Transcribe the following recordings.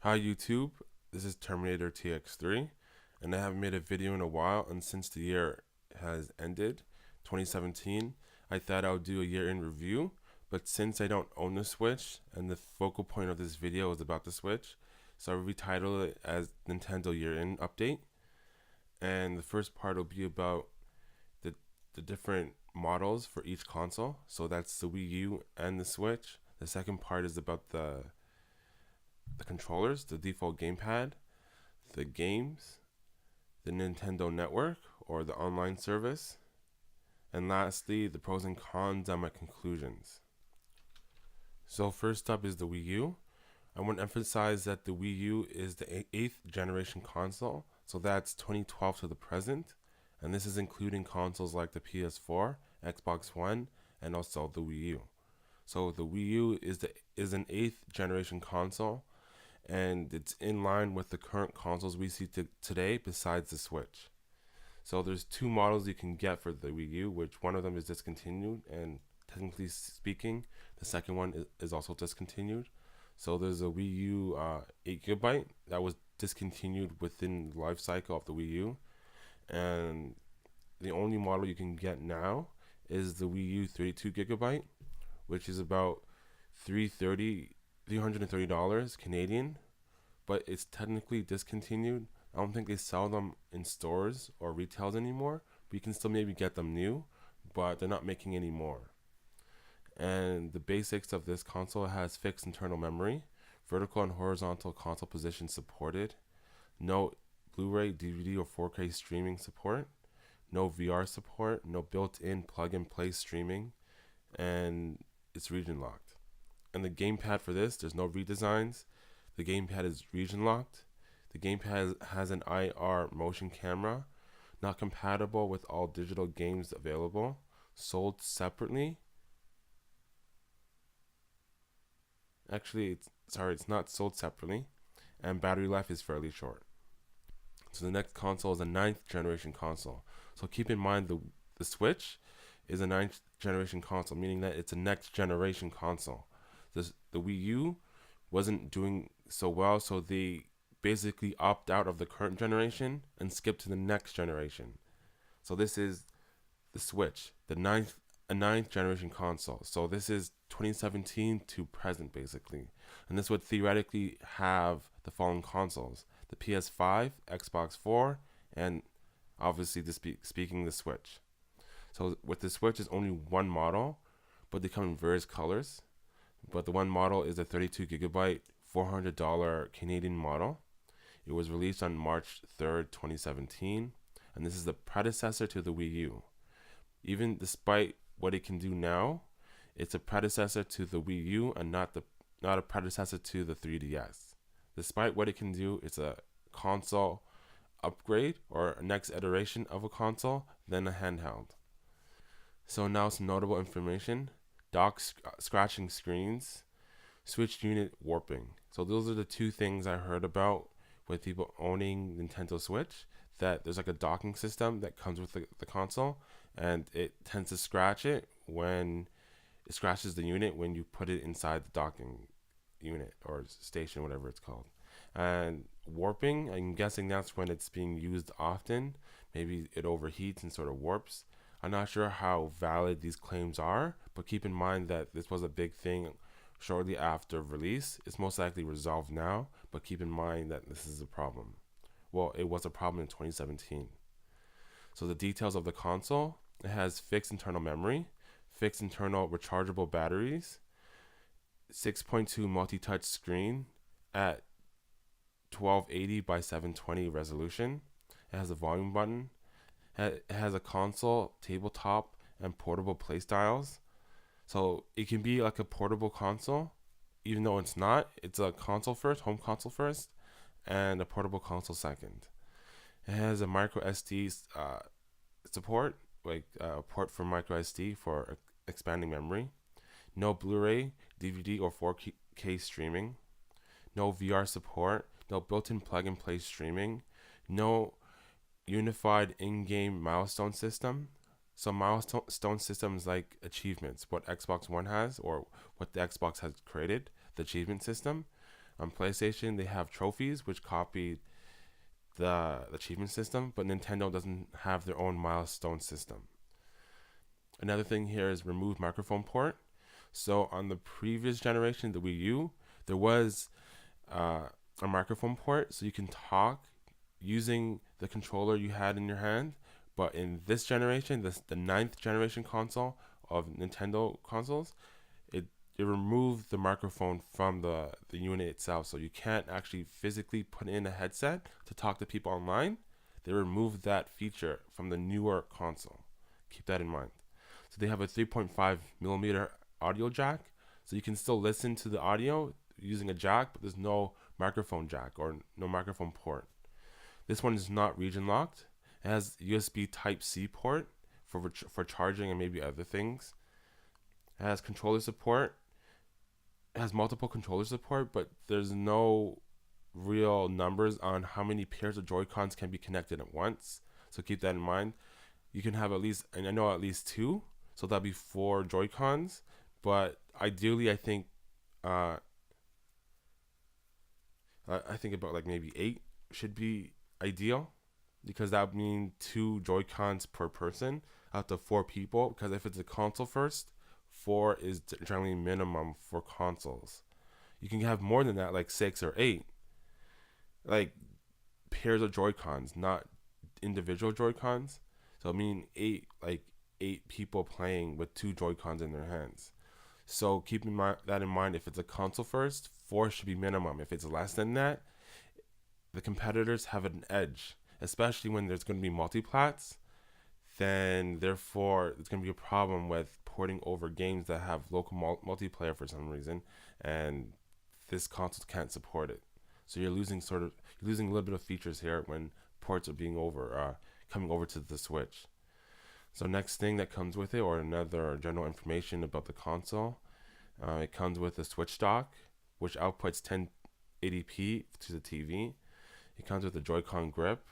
Hi YouTube, this is Terminator TX3, and I haven't made a video in a while, and since the year has ended, 2017, I thought I would do a year in review, but since I don't own the Switch, and the focal point of this video is about the Switch, so I retitled it as Nintendo Year In Update, and the first part will be about the, the different models for each console, so that's the Wii U and the Switch. The second part is about the controllers, the default gamepad, the games, the Nintendo Network or the online service, and lastly, the pros and cons and my conclusions. So first up is the Wii U. I want to emphasize that the Wii U is the 8th generation console, so that's 2012 to the present, and this is including consoles like the PS4, Xbox One, and also the Wii U. So the Wii U is an 8th generation console, and it's in line with the current consoles we see today besides the Switch. So there's two models you can get for the Wii U, which one of them is discontinued, and technically speaking, the second one is also discontinued. So there's a Wii U 8GB that was discontinued within the life cycle of the Wii U, and the only model you can get now is the Wii U 32GB, which is about $330 Canadian, but it's technically discontinued. I don't think they sell them in stores or retails anymore. But you can still maybe get them new, but they're not making any more. And the basics of this console has fixed internal memory, vertical and horizontal console position supported, no Blu-ray, DVD, or 4K streaming support, no VR support, no built-in plug-and-play streaming, and it's region locked. And the gamepad for this, there's no redesigns. The gamepad is region locked. The gamepad has an IR motion camera, not compatible with all digital games available, sold separately. Actually, it's not sold separately, and battery life is fairly short. So the next console is a 9th generation console. So keep in mind the Switch is a 9th generation console, meaning that it's a next generation console. The Wii U wasn't doing so well, so they basically opt out of the current generation and skip to the next generation. So this is the Switch, a 9th generation console. So this is 2017 to present basically. And this would theoretically have the following consoles: the PS5, Xbox 4, and obviously speaking the Switch. So with the Switch is only one model, but they come in various colors. But the one model is a 32GB, $400 Canadian model. It was released on March 3rd, 2017, and this is the predecessor to the Wii U. Even despite what it can do now, it's a predecessor to the Wii U and not a predecessor to the 3DS. Despite what it can do, it's a console upgrade or a next iteration of a console than a handheld. So now some notable information: dock scratching screens, switch unit warping. So those are the two things I heard about with people owning Nintendo Switch, that there's like a docking system that comes with the console, and it tends to scratch it when it scratches the unit when you put it inside the docking unit or station, whatever it's called. And warping, I'm guessing that's when it's being used often. Maybe it overheats and sort of warps. I'm not sure how valid these claims are, but keep in mind that this was a big thing shortly after release. It's most likely resolved now, but keep in mind that this is a problem. Well, it was a problem in 2017. So the details of the console: it has fixed internal memory, fixed internal rechargeable batteries, 6.2 multi-touch screen at 1280 by 720 resolution. It has a volume button. It has a console, tabletop, and portable play styles. So it can be like a portable console, even though it's not. It's a console first, home console first, and a portable console second. It has a micro SD support, like a port for micro SD for expanding memory. No Blu-ray, DVD, or 4K streaming. No VR support. No built-in plug-and-play streaming. No unified in-game milestone system. So milestone systems like achievements, what Xbox One has or what the Xbox has created, the achievement system. On PlayStation, they have trophies, which copied the achievement system, but Nintendo doesn't have their own milestone system. Another thing here is remove microphone port. So on the previous generation, the Wii U, there was a microphone port, so you can talk using the controller you had in your hand. But in this generation, the ninth generation console of Nintendo consoles, it removed the microphone from the unit itself, so you can't actually physically put in a headset to talk to people online. They removed that feature from the newer console. Keep that in mind. So they have a 3.5 millimeter audio jack, so you can still listen to the audio using a jack, but there's no microphone jack or no microphone port. This one is not region locked. It has USB Type-C port for charging and maybe other things. It has controller support. It has multiple controller support, but there's no real numbers on how many pairs of Joy-Cons can be connected at once. So keep that in mind. You can have at least, and I know at least 2, so that'll be 4 Joy-Cons. But ideally, I think about like maybe 8 should be ideal, because that would mean 2 Joy-Cons per person out of 4 people. Because if it's a console first, 4 is generally minimum for consoles. You can have more than that, like 6 or 8, like pairs of Joy-Cons, not individual Joy-Cons. So I mean 8, like 8 people playing with 2 Joy-Cons in their hands. So keep that in mind. If it's a console first, 4 should be minimum. If it's less than that, the competitors have an edge, especially when there's going to be multiplats. Then therefore it's going to be a problem with porting over games that have local multiplayer for some reason, and this console can't support it. So you're losing a little bit of features here when ports are coming over to the Switch. So next thing that comes with it, or another general information about the console, it comes with a Switch dock, which outputs 1080p to the TV. It comes with a Joy-Con grip.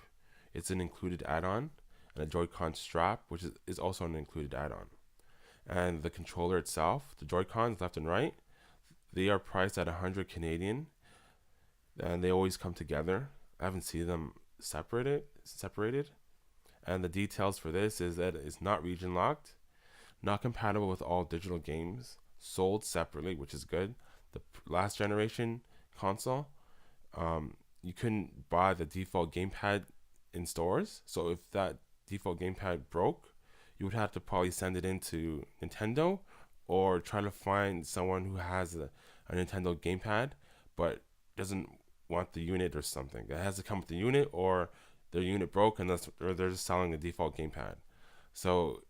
It's an included add-on, and a Joy-Con strap, which is also an included add-on. And the controller itself, the Joy-Cons left and right, they are priced at 100 Canadian, and they always come together. I haven't seen them separated. And the details for this is that it's not region locked, not compatible with all digital games, sold separately, which is good. The last generation console, you couldn't buy the default gamepad in stores. So if that default gamepad broke, you would have to probably send it into Nintendo or try to find someone who has a Nintendo gamepad but doesn't want the unit or something. It has to come with the unit, or their unit broke and or they're just selling the default gamepad. So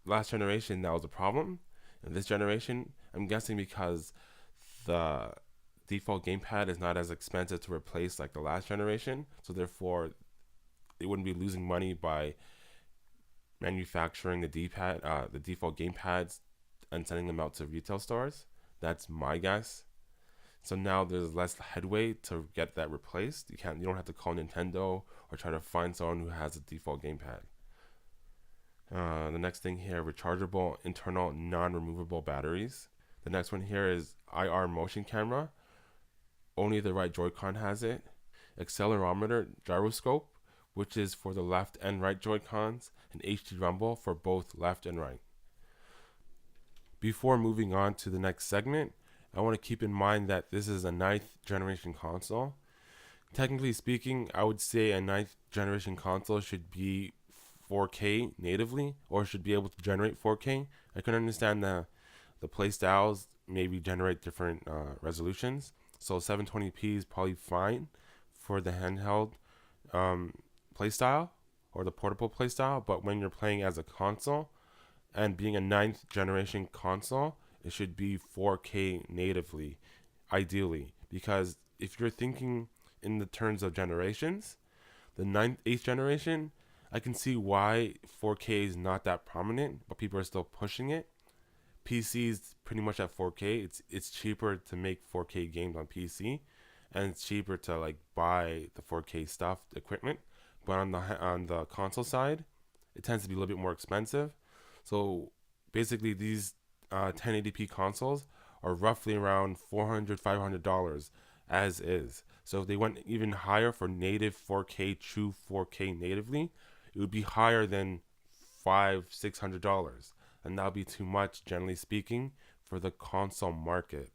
last generation, that was a problem. In this generation, I'm guessing because the default gamepad is not as expensive to replace like the last generation, so therefore they wouldn't be losing money by manufacturing the default gamepads and sending them out to retail stores. That's my guess. So now there's less headway to get that replaced. You don't have to call Nintendo or try to find someone who has a default gamepad. The next thing here, rechargeable internal non-removable batteries. The next one here is IR motion camera. Only the right Joy-Con has it. Accelerometer gyroscope, which is for the left and right Joy-Cons, and HD rumble for both left and right. Before moving on to the next segment, I want to keep in mind that this is a 9th generation console. Technically speaking, I would say a 9th generation console should be 4K natively, or should be able to generate 4K. I can understand the play styles maybe generate different resolutions. So 720p is probably fine for the handheld play style or the portable play style, but when you're playing as a console and being a 9th generation console, it should be 4K natively, ideally, because if you're thinking in the terms of generations, the 8th generation, I can see why 4K is not that prominent, but people are still pushing it. PC is pretty much at 4K. It's cheaper to make 4K games on PC, and it's cheaper to like buy the 4K stuff, equipment. But on the console side, it tends to be a little bit more expensive. So basically, these 1080p consoles are roughly around $400-$500 as is. So if they went even higher for native 4K, true 4K natively, it would be higher than $500-$600, and that would be too much, generally speaking, for the console market.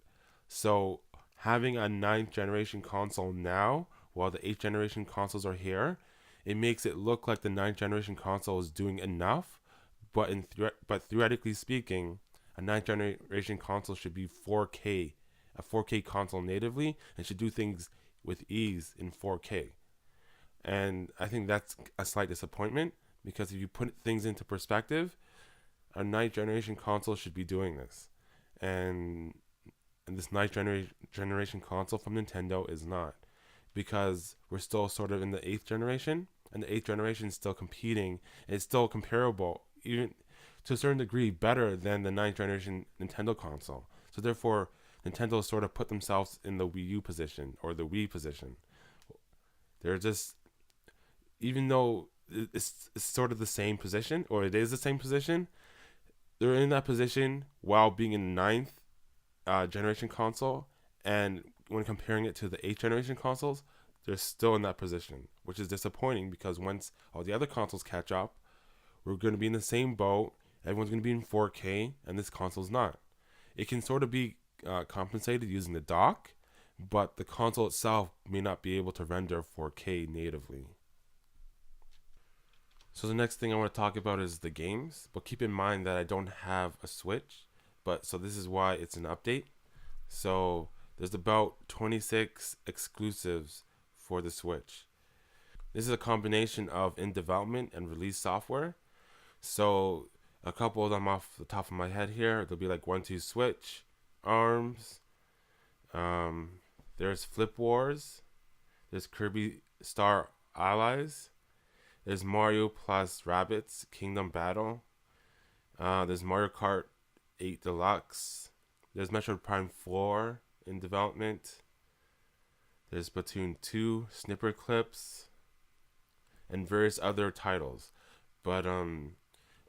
So having a ninth generation console now, while the eighth generation consoles are here, it makes it look like the ninth generation console is doing enough. But theoretically speaking, a ninth generation console should be 4K, a 4K console natively, and should do things with ease in 4K. And I think that's a slight disappointment, because if you put things into perspective, a ninth generation console should be doing this, and this ninth generation console from Nintendo is not, because we're still sort of in the eighth generation, and the eighth generation is still competing. It's still comparable, even to a certain degree, better than the ninth generation Nintendo console. So therefore, Nintendo sort of put themselves in the Wii U position, or the Wii position. They're just, even though it's sort of the same position, or it is the same position, they're in that position while being in the ninth generation console, and when comparing it to the eighth generation consoles, they're still in that position, which is disappointing, because once all the other consoles catch up, we're going to be in the same boat. Everyone's going to be in 4K, and this console's not. It can sort of be compensated using the dock, but the console itself may not be able to render 4K natively. So the next thing I want to talk about is the games, but keep in mind that I don't have a Switch, so this is why it's an update. So there's about 26 exclusives for the Switch. This is a combination of in development and release software. So a couple of them off the top of my head here, there'll be like 1-2 Switch, ARMS, there's Flip Wars, there's Kirby Star Allies, there's Mario plus Rabbids Kingdom Battle, there's Mario Kart 8 Deluxe, there's Metroid Prime 4 in development, there's Splatoon 2 Snipper Clips, and various other titles. But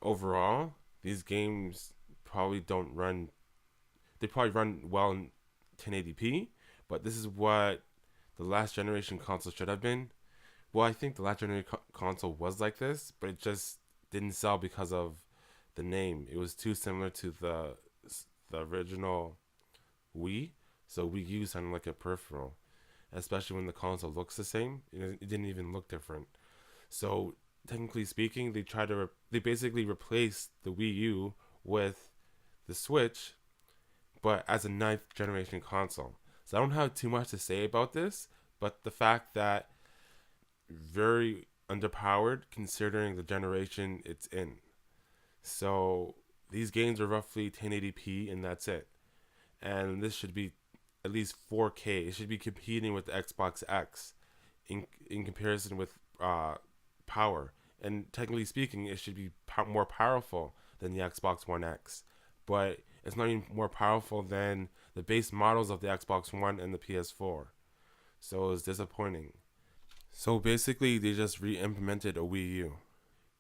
overall, these games probably don't run, they probably run well in 1080p, but this is what the last generation console should have been. Well, I think the last generation console was like this, but it just didn't sell because of the name. It was too similar to the original Wii, so Wii U sounded like a peripheral, especially when the console looks the same. It didn't even look different. So technically speaking, they basically replaced the Wii U with the Switch, but as a ninth generation console. So I don't have too much to say about this, but the fact that very underpowered considering the generation it's in. So these games are roughly 1080p, and that's it. And this should be at least 4K. It should be competing with the Xbox X in comparison with power. And technically speaking, it should be more powerful than the Xbox One X. But it's not even more powerful than the base models of the Xbox One and the PS4. So it's disappointing. So basically, they just re-implemented a Wii U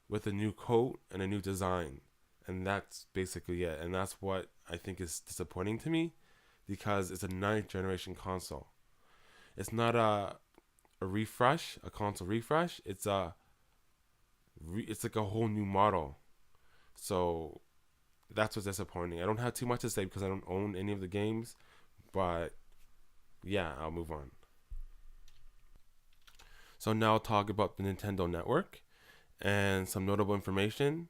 with a new coat and a new design. And that's basically it. And that's what I think is disappointing to me, because it's a ninth generation console. It's not a refresh, a console refresh. It's like a whole new model. So that's what's disappointing. I don't have too much to say because I don't own any of the games, but yeah, I'll move on. So now I'll talk about the Nintendo Network and some notable information.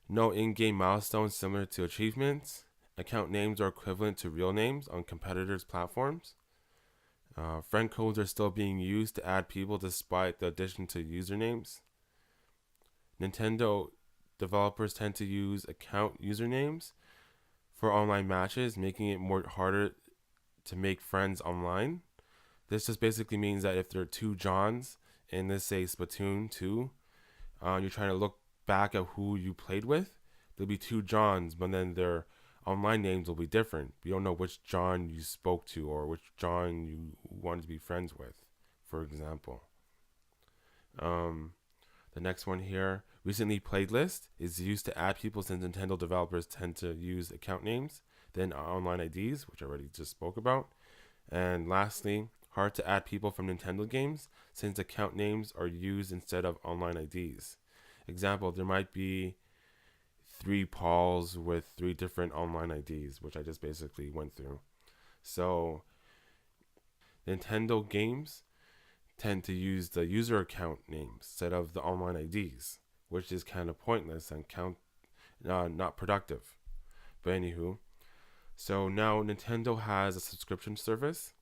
No in-game milestones similar to achievements. Account names are equivalent to real names on competitors' platforms. Friend codes are still being used to add people despite the addition to usernames. Nintendo developers tend to use account usernames for online matches, making it harder to make friends online. This just basically means that if there are two Johns in this, say, Splatoon 2, you're trying to look back at who you played with, there'll be two Johns, but then their online names will be different. You don't know which John you spoke to or which John you wanted to be friends with, for example. The next one here, recently played list, is used to add people since Nintendo developers tend to use account names, then online IDs, which I already just spoke about. And lastly, hard to add people from Nintendo games since account names are used instead of online IDs. Example, there might be three Pauls with three different online IDs, which I just basically went through. So Nintendo games tend to use the user account names instead of the online IDs, which is kind of pointless and not productive. But anywho, so now Nintendo has a subscription service,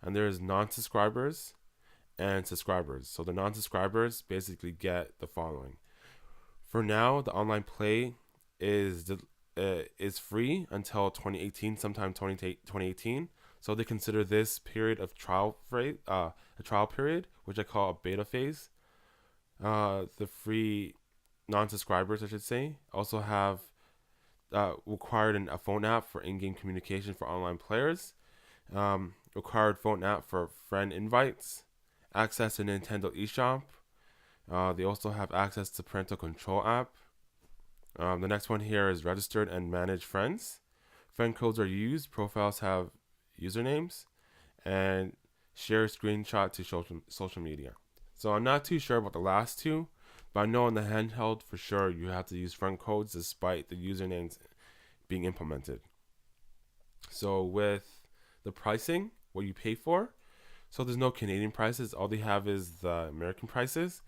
and there's non-subscribers and subscribers. So the non-subscribers basically get the following. For now, the online play is free until 2018, sometime 2018. So they consider this period of a trial period, which I call a beta phase. The free non-subscribers, I should say, also have required a phone app for in-game communication for online players, required phone app for friend invites, access to Nintendo eShop. They also have access to parental control app. The next one here is registered and manage friends. Friend codes are used. Profiles have usernames, and share screenshot to social media. So I'm not too sure about the last two, but I know on the handheld for sure you have to use friend codes despite the usernames being implemented. So with the pricing, what you pay for, so there's no Canadian prices. All they have is the American prices.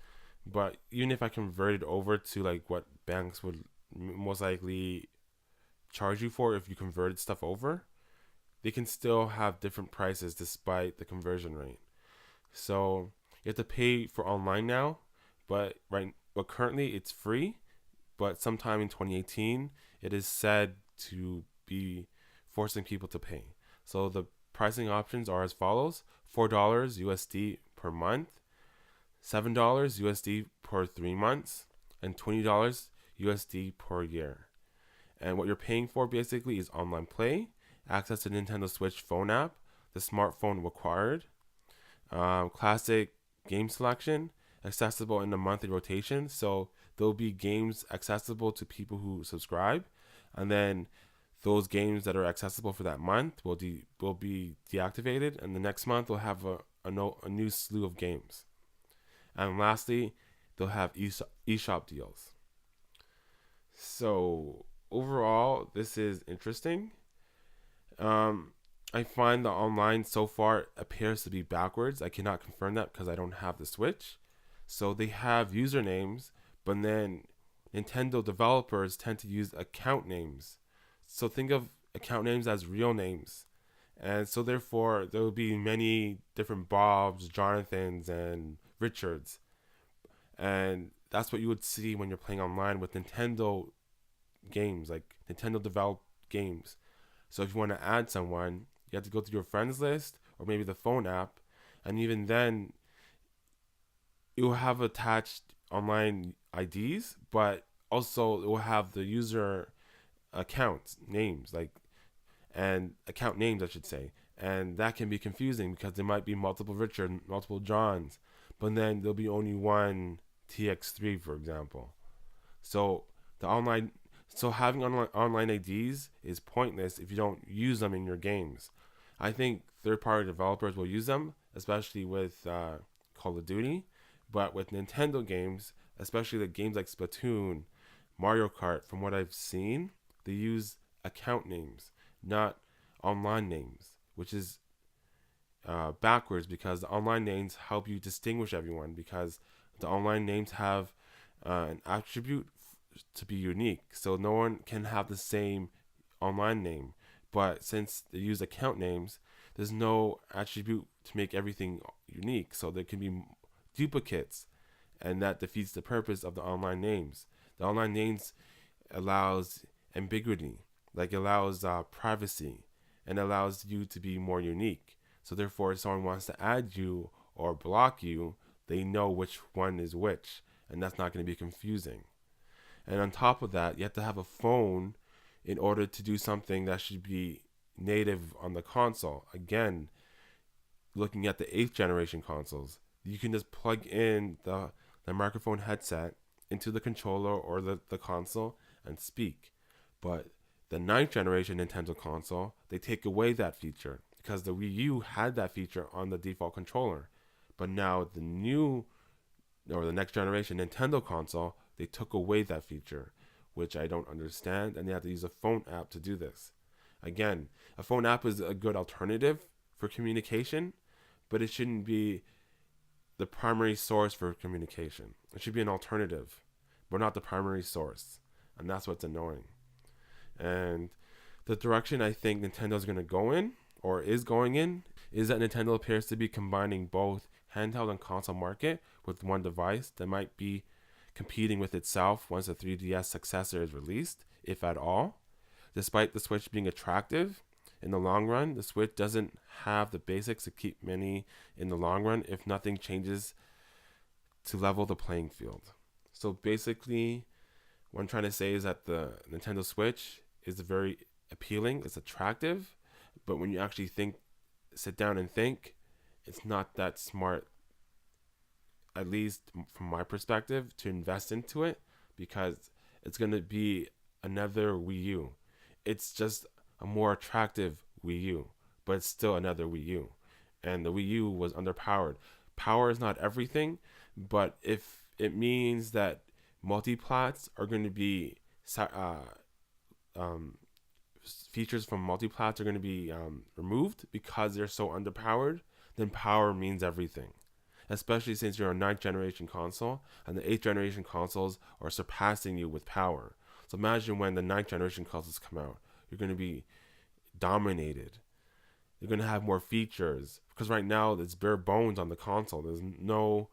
But even if I convert it over to like what banks would most likely charge you for if you converted stuff over, they can still have different prices despite the conversion rate. So you have to pay for online now, but currently it's free. But sometime in 2018, it is said to be forcing people to pay. So the pricing options are as follows: $4 USD per month, $7 USD per 3 months, and $20 USD per year. And what you're paying for basically is online play, access to Nintendo Switch phone app, the smartphone required, classic game selection, accessible in the monthly rotation. So there'll be games accessible to people who subscribe, and then those games that are accessible for that month will be deactivated, and the next month we'll have a new slew of games. And lastly, they'll have eShop deals. So overall, this is interesting. I find the online so far appears to be backwards. I cannot confirm that because I don't have the Switch. So they have usernames, but then Nintendo developers tend to use account names. So think of account names as real names. And so therefore there will be many different Bobs, Jonathans, and Richards. And that's what you would see when you're playing online with Nintendo games, like Nintendo developed games. So if you want to add someone, you have to go to your friends list or maybe the phone app, and even then it will have attached online IDs, but also it will have the user account names, and account names I should say. And that can be confusing because there might be multiple Richard, multiple Johns, but then there'll be only one TX3, for example. So the online so having online IDs is pointless if you don't use them in your games. I think third-party developers will use them, especially with Call of Duty, but with Nintendo games, especially the games like Splatoon, Mario Kart, from what I've seen, they use account names, not online names, which is backwards because the online names help you distinguish everyone because the online names have an attribute to be unique. So no one can have the same online name. But since they use account names, there's no attribute to make everything unique. So there can be duplicates, and that defeats the purpose of the online names. The online names allows ambiguity, like allows privacy, and allows you to be more unique. So therefore, if someone wants to add you or block you, they know which one is which, and that's not going to be confusing. And on top of that, you have to have a phone in order to do something that should be native on the console. Again, looking at the 8th generation consoles, you can just plug in the microphone headset into the controller or the console and speak. But the 9th generation Nintendo console, they take away that feature. because the Wii U had that feature on the default controller. But now the new or the next generation Nintendo console, they took away that feature, which I don't understand, and they have to use a phone app to do this. Again, a phone app is a good alternative for communication, but it shouldn't be the primary source for communication. It should be an alternative, but not the primary source. And that's what's annoying. And the direction I think Nintendo's going to go in, or is going in, is that Nintendo appears to be combining both handheld and console market with one device that might be competing with itself once the 3DS successor is released, if at all. Despite the Switch being attractive, in the long run, the Switch doesn't have the basics to keep many in the long run if nothing changes to level the playing field. So basically, what I'm trying to say is that the Nintendo Switch is very appealing, it's attractive, but when you actually sit down and think, it's not that smart, at least from my perspective, to invest into it, because it's going to be another Wii U. It's just a more attractive Wii U, but it's still another Wii U. And the Wii U was underpowered. Power is not everything, but if it means that multiplats are going to be features from multiplats are going to be removed because they're so underpowered, then power means everything. Especially since you're a 9th generation console and the 8th generation consoles are surpassing you with power. So imagine when the 9th generation consoles come out, you're going to be dominated. You're going to have more features, because right now it's bare bones on the console. There's no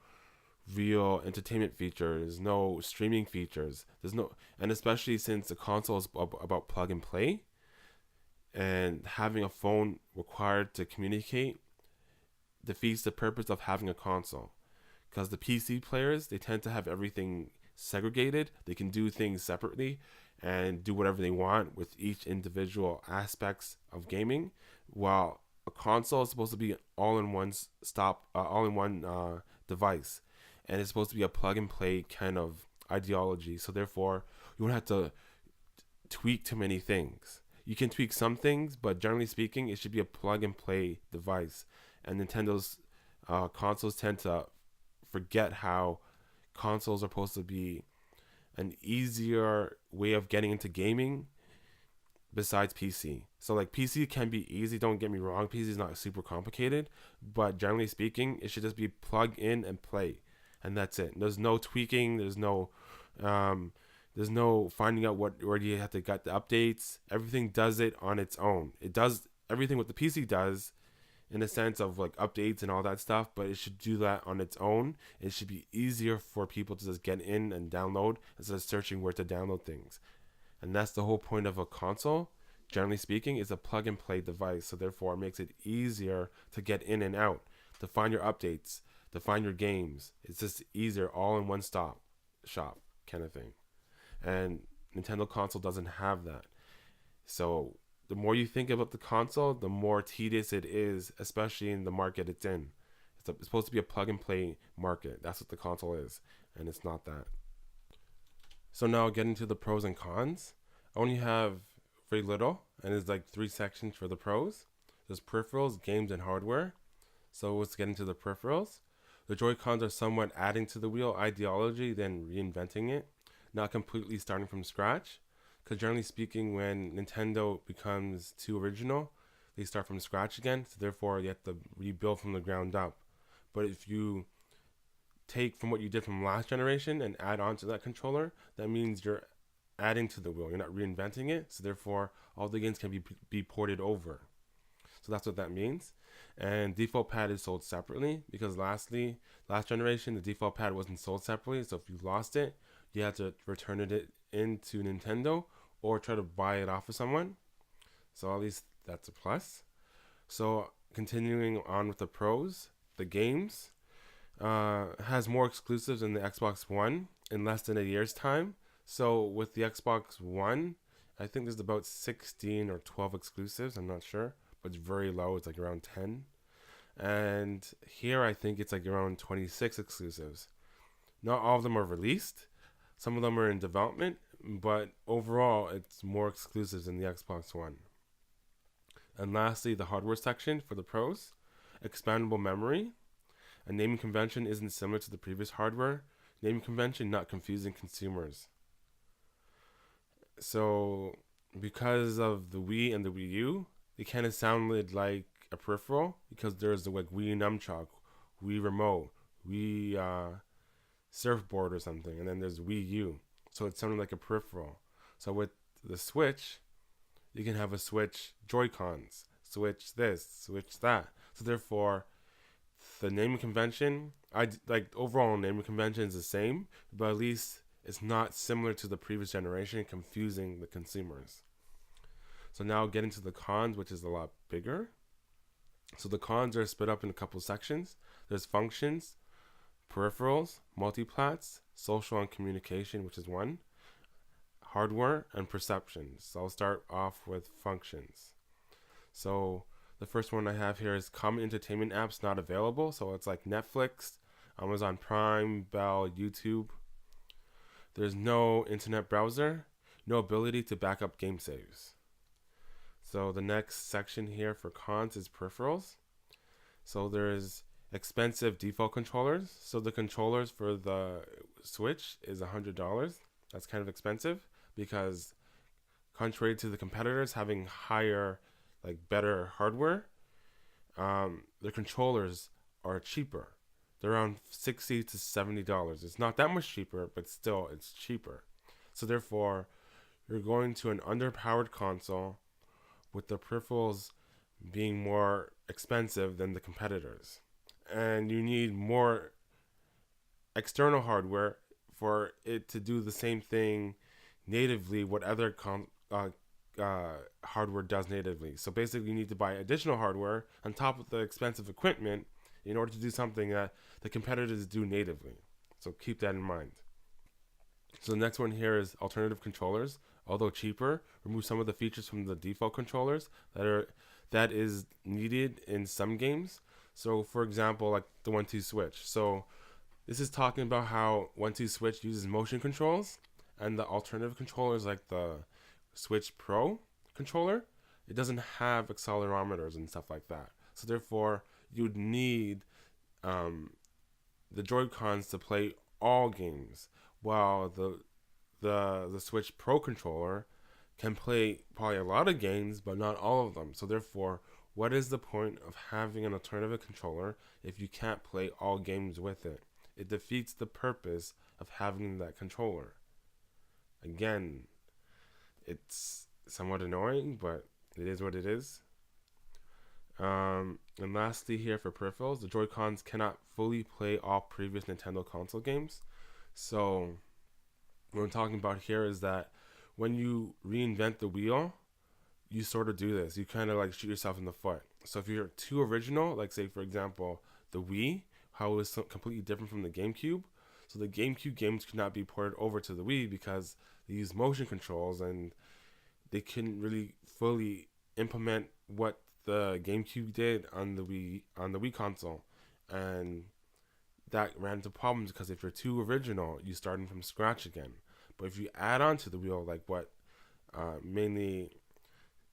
real entertainment features, no streaming features. And especially since the console is about plug and play, and having a phone required to communicate defeats the purpose of having a console, because the PC players, they tend to have everything segregated. They can do things separately and do whatever they want with each individual aspects of gaming, while a console is supposed to be all-in-one device, and it's supposed to be a plug and play kind of ideology. So therefore, you won't have to tweak too many things. You can tweak some things, but generally speaking, it should be a plug and play device. And Nintendo's consoles tend to forget how consoles are supposed to be an easier way of getting into gaming besides PC. So like PC can be easy, don't get me wrong, PC is not super complicated, but generally speaking, it should just be plug in and play, and that's it. There's no tweaking, there's no finding out where you have to get the updates. Everything does it on its own. It does everything what the PC does, in a sense of like updates and all that stuff, but it should do that on its own. It should be easier for people to just get in and download instead of searching where to download things. And that's the whole point of a console, generally speaking, is a plug and play device. So therefore, it makes it easier to get in and out, to find your updates, to find your games. It's just easier, all in one stop shop kind of thing. And Nintendo console doesn't have that. So the more you think about the console, the more tedious it is, especially in the market it's in. It's supposed to be a plug and play market. That's what the console is, and it's not that. So now getting to the pros and cons. I only have very little, and there's like 3 sections for the pros. There's peripherals, games, and hardware. So let's get into the peripherals. The Joy-Cons are somewhat adding to the wheel ideology, then reinventing it, not completely starting from scratch. Because generally speaking, when Nintendo becomes too original, they start from scratch again. So therefore, you have to rebuild from the ground up. But if you take from what you did from last generation and add on to that controller, that means you're adding to the wheel. You're not reinventing it. So therefore, all the games can be ported over. So that's what that means. And default pad is sold separately, because last generation, the default pad wasn't sold separately. So if you lost it, you had to return it into Nintendo or try to buy it off of someone. So at least that's a plus. So continuing on with the pros, the games has more exclusives than the Xbox One in less than a year's time. So with the Xbox One, I think there's about 16 or 12 exclusives, I'm not sure, but it's very low. It's like around 10. And here I think it's like around 26 exclusives. Not all of them are released. Some of them are in development, but overall, it's more exclusives than the Xbox One. And lastly, the hardware section for the pros. Expandable memory. A naming convention isn't similar to the previous hardware. Naming convention, not confusing consumers. So, because of the Wii and the Wii U, they kind of sounded like a peripheral because there's the like Wii nunchuck, Wii remote, Wii surfboard or something, and then there's Wii U. So it sounded like a peripheral. So with the Switch, you can have a Switch Joy-Cons, Switch this, Switch that. So therefore, the naming convention, I like overall naming convention is the same, but at least it's not similar to the previous generation, confusing the consumers. So now getting to the cons, which is a lot bigger. So the cons are split up in a couple sections. There's functions, peripherals, multiplats, social and communication, which is one, hardware, and perceptions. So I'll start off with functions. So the first one I have here is common entertainment apps not available. So it's like Netflix, Amazon Prime, Bell, YouTube. There's no internet browser, no ability to back up game saves. So the next section here for cons is peripherals. So there's expensive default controllers. So the controllers for the Switch is $100. That's kind of expensive because contrary to the competitors having higher, like better hardware, the controllers are cheaper. They're around $60 to $70. It's not that much cheaper, but still it's cheaper. So therefore, you're going to an underpowered console with the peripherals being more expensive than the competitors. And you need more external hardware for it to do the same thing natively what other hardware does natively. So basically you need to buy additional hardware on top of the expensive equipment in order to do something that the competitors do natively. So keep that in mind. So the next one here is alternative controllers. Although cheaper, remove some of the features from the default controllers that is needed in some games. So for example, like the 1-2 switch. So this is talking about how 1-2 switch uses motion controls, and the alternative controllers like the Switch Pro controller, it doesn't have accelerometers and stuff like that. So therefore, you'd need the Joy-Cons to play all games, while the Switch Pro controller can play probably a lot of games, but not all of them. So therefore, what is the point of having an alternative controller if you can't play all games with it? It defeats the purpose of having that controller. Again, it's somewhat annoying, but it is what it is. And lastly here for peripherals, the Joy-Cons cannot fully play all previous Nintendo console games. So what I'm talking about here is that when you reinvent the wheel, you sort of do this. You kind of like shoot yourself in the foot. So if you're too original, like say for example, the Wii, how it was so completely different from the GameCube. So the GameCube games could not be ported over to the Wii because they use motion controls and they couldn't really fully implement what the GameCube did on the Wii console. And that ran into problems because if you're too original, you're starting from scratch again. But if you add on to the wheel, like what mainly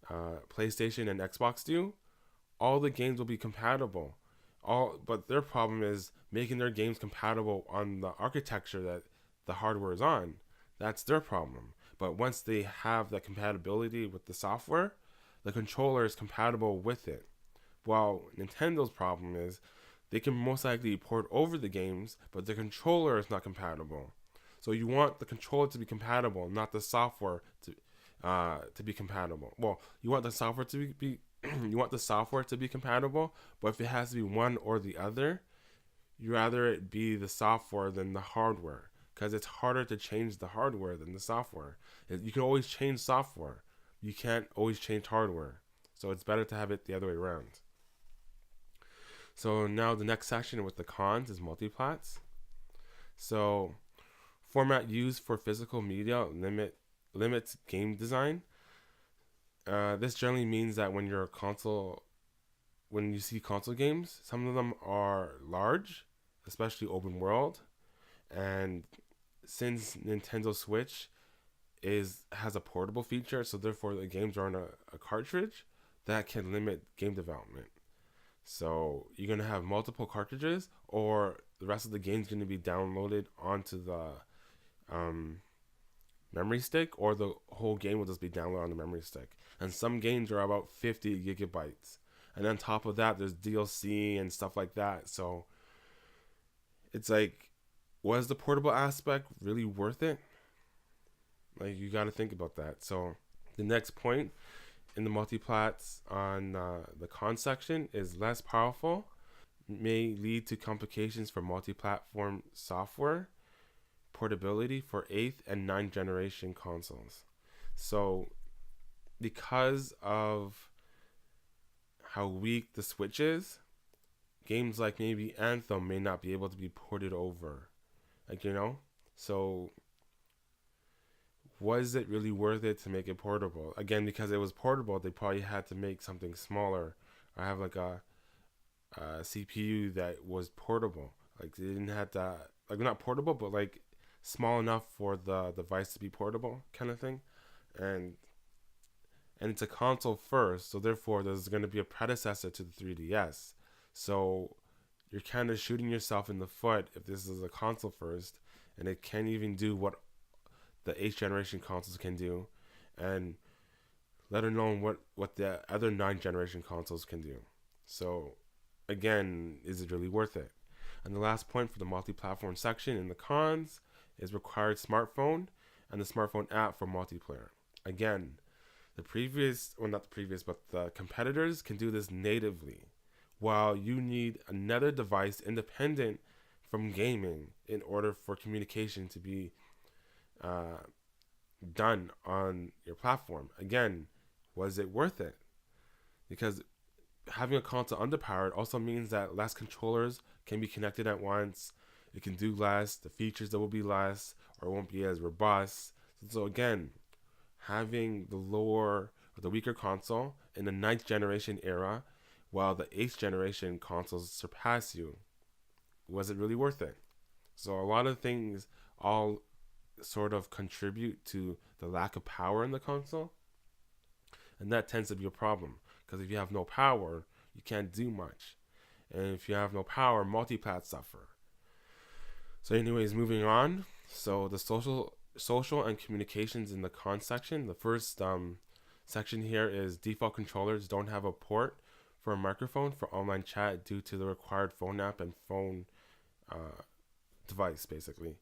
PlayStation and Xbox do, all the games will be compatible. But their problem is making their games compatible on the architecture that the hardware is on. That's their problem. But once they have that compatibility with the software, the controller is compatible with it. While Nintendo's problem is they can most likely port over the games, but the controller is not compatible. So you want the controller to be compatible, not the software to be compatible. Well, you want the software to be you want the software to be compatible, but if it has to be one or the other, you rather it be the software than the hardware, because it's harder to change the hardware than the software. You can always change software, you can't always change hardware. So it's better to have it the other way around. So now the next section with the cons is multiplats. So format used for physical media limits game design. This generally means that when you see console games, some of them are large, especially open world, and since Nintendo Switch has a portable feature, so therefore the games are on a cartridge, that can limit game development. So you're gonna have multiple cartridges, or the rest of the game's gonna be downloaded onto the memory stick, or the whole game will just be downloaded on the memory stick. And some games are about 50 gigabytes, and on top of that, there's DLC and stuff like that. So it's like, was the portable aspect really worth it? Like, you got to think about that. So the next point in the multiplats on the con section is less powerful, may lead to complications for multi-platform software portability for 8th and 9th generation consoles. So because of how weak the Switch is, games like maybe Anthem may not be able to be ported over. So was it really worth it to make it portable? Again, because it was portable, they probably had to make something smaller. I have like a CPU that was portable. Like, they didn't have to, like, not portable, but like small enough for the device to be portable, kind of thing. And it's a console first, so therefore there's going to be a predecessor to the 3DS. So you're kind of shooting yourself in the foot if this is a console first, and it can't even do what the 8th generation consoles can do, and let alone what the other 9th generation consoles can do. So again, is it really worth it? And the last point for the multi-platform section in the cons is required smartphone and the smartphone app for multiplayer. Again, the competitors can do this natively, while you need another device independent from gaming in order for communication to be done on your platform. Again, was it worth it? Because having a console underpowered also means that less controllers can be connected at once. It can do less. The features that will be less, or won't be as robust. So again, having the lower or the weaker console in the 9th generation era, while the 8th generation consoles surpass you, was it really worth it? So a lot of things all sort of contribute to the lack of power in the console, and that tends to be a problem, because if you have no power, you can't do much, and if you have no power, multiplats suffer. So anyways, moving on. So the social and communications in the con section. The first section here is default controllers don't have a port for a microphone for online chat due to the required phone app and phone device, basically.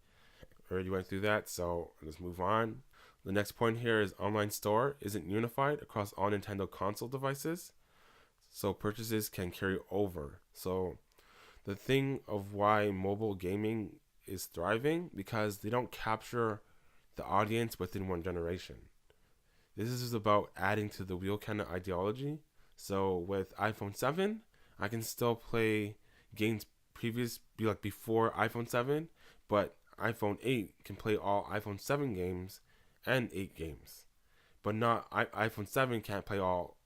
Already went through that, so let's move on. The next point here is online store isn't unified across all Nintendo console devices, so purchases can carry over. So the thing of why mobile gaming is thriving, because they don't capture the audience within one generation. This is about adding to the wheel kind of ideology. So with iPhone 7, I can still play games before iPhone 7, but iPhone 8 can play all iPhone 7 games and 8 games. But not iPhone 7 can't play all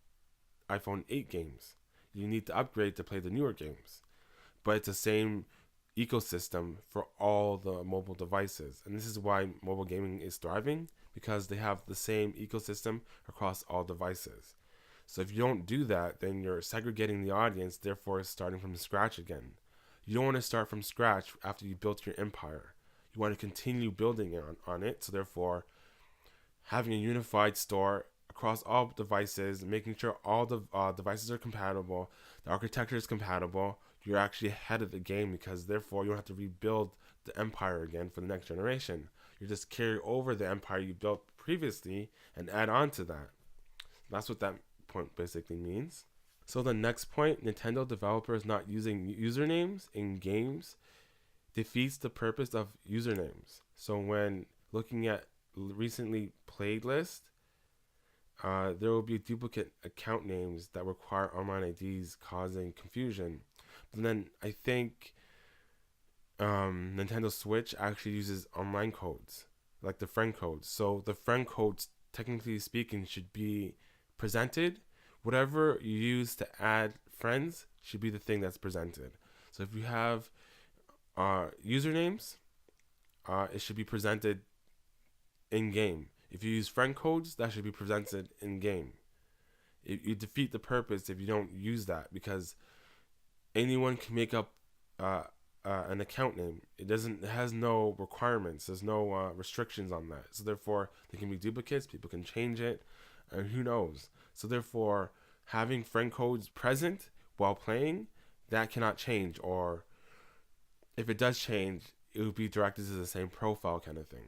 iPhone 8 games. You need to upgrade to play the newer games. But it's the same ecosystem for all the mobile devices. And this is why mobile gaming is thriving, because they have the same ecosystem across all devices. So if you don't do that, then you're segregating the audience, therefore starting from scratch again. You don't want to start from scratch after you built your empire. You want to continue building on it, so therefore having a unified store across all devices, making sure all the devices are compatible, the architecture is compatible, you're actually ahead of the game, because therefore you don't have to rebuild the empire again for the next generation. You just carry over the empire you built previously and add on to that. That's what that point basically means. So the next point, Nintendo developers not using usernames in games defeats the purpose of usernames. So when looking at recently played list, there will be duplicate account names that require online IDs, causing confusion. But then I think Nintendo Switch actually uses online codes, like the friend codes. So the friend codes, technically speaking, should be presented. Whatever you use to add friends should be the thing that's presented. So if you have usernames, it should be presented in game. If you use friend codes, that should be presented in game. You defeat the purpose if you don't use that, because anyone can make up uh, an account name. It has no requirements. There's no restrictions on that. So therefore, there can be duplicates. People can change it, and who knows. So therefore, having friend codes present while playing, that cannot change. Or if it does change, it would be directed to the same profile kind of thing.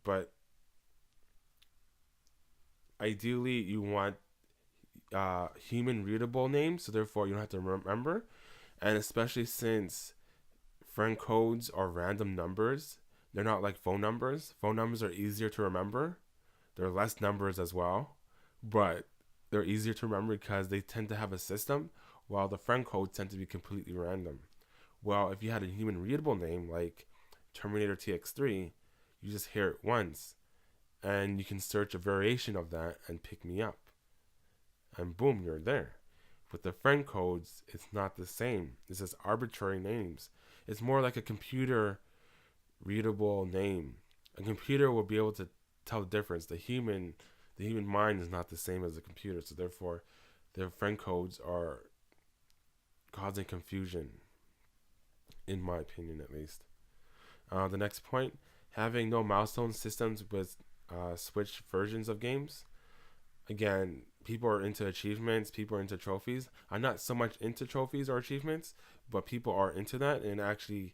But ideally, you want human readable names, so therefore you don't have to remember. And especially since friend codes are random numbers, they're not like phone numbers. Phone numbers are easier to remember. They're less numbers as well, but they're easier to remember because they tend to have a system, while the friend codes tend to be completely random. Well, if you had a human readable name like Terminator TX3, you just hear it once, and you can search a variation of that and pick me up. And boom, you're there. With the friend codes, it's not the same. It's just arbitrary names. It's more like a computer readable name. A computer will be able to tell the difference. The human mind is not the same as the computer, so therefore their friend codes are causing confusion, in my opinion at least. The next point, having no milestone systems with Switch versions of games. Again, people are into achievements, people are into trophies. I'm not so much into trophies or achievements, but people are into that, and it actually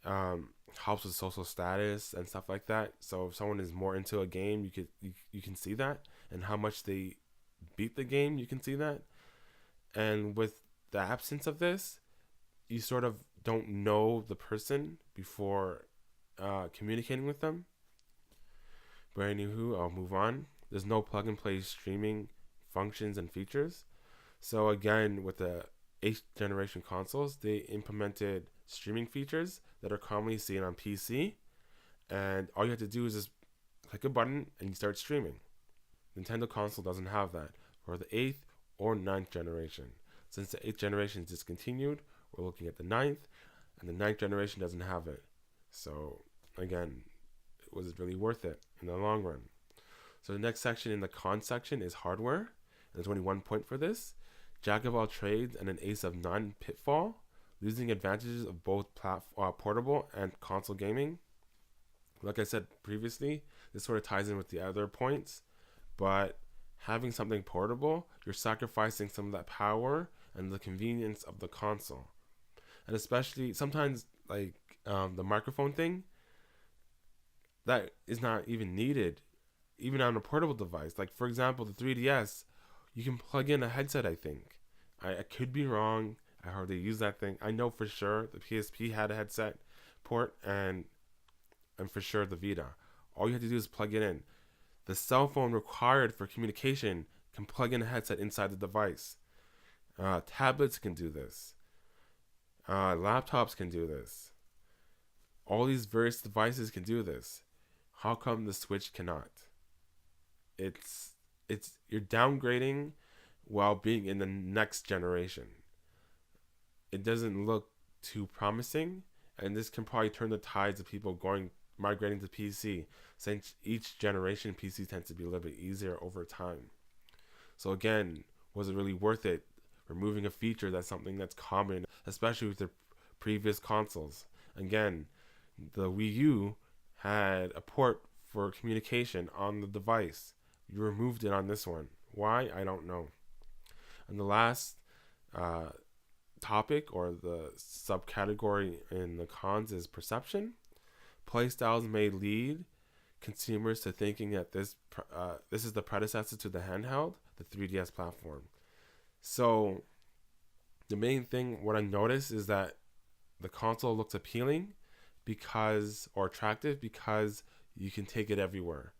helps with social status and stuff like that. So if someone is more into a game, you can see that, and how much they beat the game, you can see that. And with the absence of this, you sort of don't know the person before communicating with them. But anywho, I'll move on. There's no plug and play streaming functions and features. So again, with the 8th generation consoles, they implemented streaming features that are commonly seen on PC. And all you have to do is just click a button and you start streaming. Nintendo console doesn't have that for the 8th or 9th generation. Since the 8th generation is discontinued, we're looking at the 9th, and the 9th generation doesn't have it. So again, was it really worth it in the long run? So the next section in the con section is hardware. And there's only 1 point for this. Jack of all trades and an ace of none pitfall. Losing advantages of both portable and console gaming. Like I said previously, this sort of ties in with the other points. But having something portable, you're sacrificing some of that power and the convenience of the console. And especially sometimes like the microphone thing, that is not even needed, even on a portable device. Like for example, the 3DS, you can plug in a headset, I think. I could be wrong. I hardly use that thing. I know for sure the PSP had a headset port, and for sure the Vita. All you have to do is plug it in. The cell phone required for communication can plug in a headset inside the device. Tablets can do this. Laptops can do this. All these various devices can do this. How come the Switch cannot? It's you're downgrading while being in the next generation. It doesn't look too promising, and this can probably turn the tides of people migrating to PC, since each generation PC tends to be a little bit easier over time. So again, was it really worth it removing a feature that's something that's common, especially with the previous consoles? Again, the Wii U had a port for communication on the device. You removed it on this one. Why? I don't know. And the last topic, or the subcategory in the cons, is perception. Playstyles may lead consumers to thinking that this is the predecessor to the handheld, the 3DS platform. So the main thing, what I noticed, is that the console looks appealing or attractive because you can take it everywhere.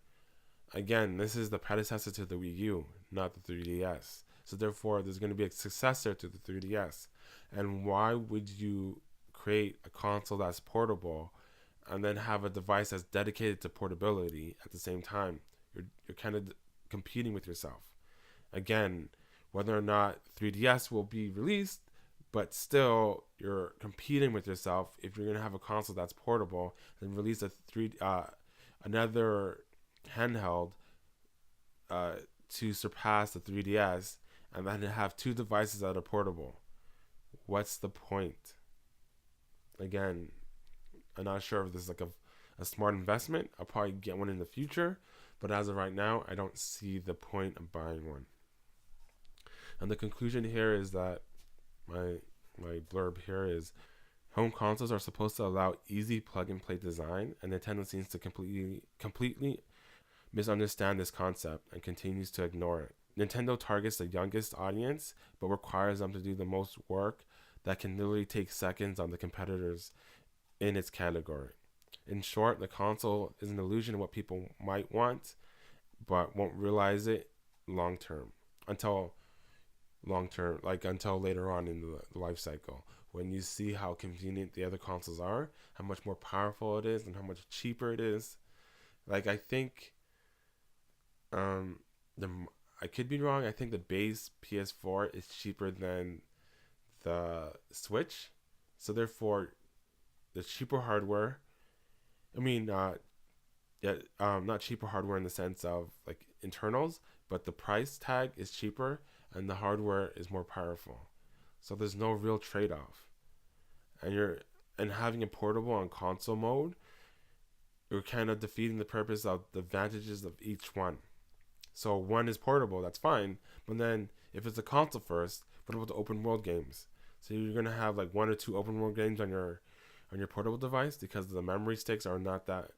Again, this is the predecessor to the Wii U, not the 3DS. So therefore, there's going to be a successor to the 3DS. And why would you create a console that's portable and then have a device that's dedicated to portability at the same time? You're kind of competing with yourself. Again, whether or not 3DS will be released, but still you're competing with yourself if you're going to have a console that's portable and release another handheld to surpass the 3DS and then have two devices that are portable. What's the point? Again, I'm not sure if this is like a smart investment. I'll probably get one in the future, but as of right now, I don't see the point of buying one. And the conclusion here is that my blurb here is home consoles are supposed to allow easy plug and play design, and Nintendo seems to completely misunderstand this concept and continues to ignore it. Nintendo targets the youngest audience, but requires them to do the most work that can literally take seconds on the competitors in its category. In short, the console is an illusion of what people might want, but won't realize it until later on in the life cycle, when you see how convenient the other consoles are, how much more powerful it is, and how much cheaper it is. Like, I think, I could be wrong. I think the base PS4 is cheaper than the Switch, so therefore, the cheaper hardware. I mean, not cheaper hardware in the sense of like internals, but the price tag is cheaper and the hardware is more powerful. So there's no real trade-off. And having it portable on console mode, you're kind of defeating the purpose of the advantages of each one. So one is portable, that's fine, but then if it's a console first, what about the open world games? So you're gonna have like one or two open world games on your portable device because the memory sticks are not that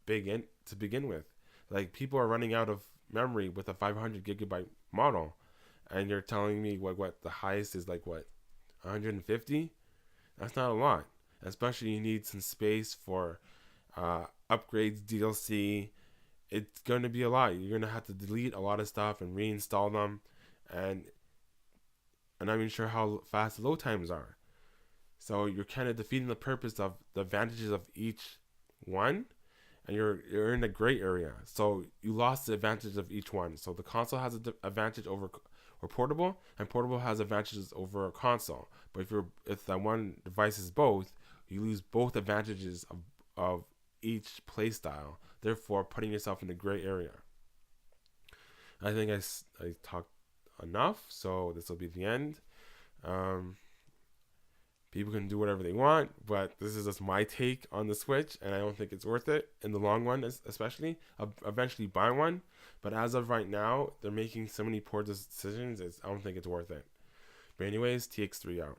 big to begin with. Like, people are running out of memory with a 500 gigabyte model, and you're telling me what the highest is, like, what, 150? That's not a lot. Especially you need some space for upgrades, DLC. It's going to be a lot. You're going to have to delete a lot of stuff and reinstall them, and I'm not even sure how fast the load times are. So you're kind of defeating the purpose of the advantages of each one, and you're in a gray area. So you lost the advantage of each one. So the console has an advantage over portable, and portable has advantages over a console. But if that one device is both, you lose both advantages of each play style, therefore putting yourself in a gray area. I think I talked enough, so this will be the end. People can do whatever they want, but this is just my take on the Switch, and I don't think it's worth it in the long run, especially. I'll eventually buy one, but as of right now, they're making so many poor decisions, I don't think it's worth it. But anyways, TX3 out.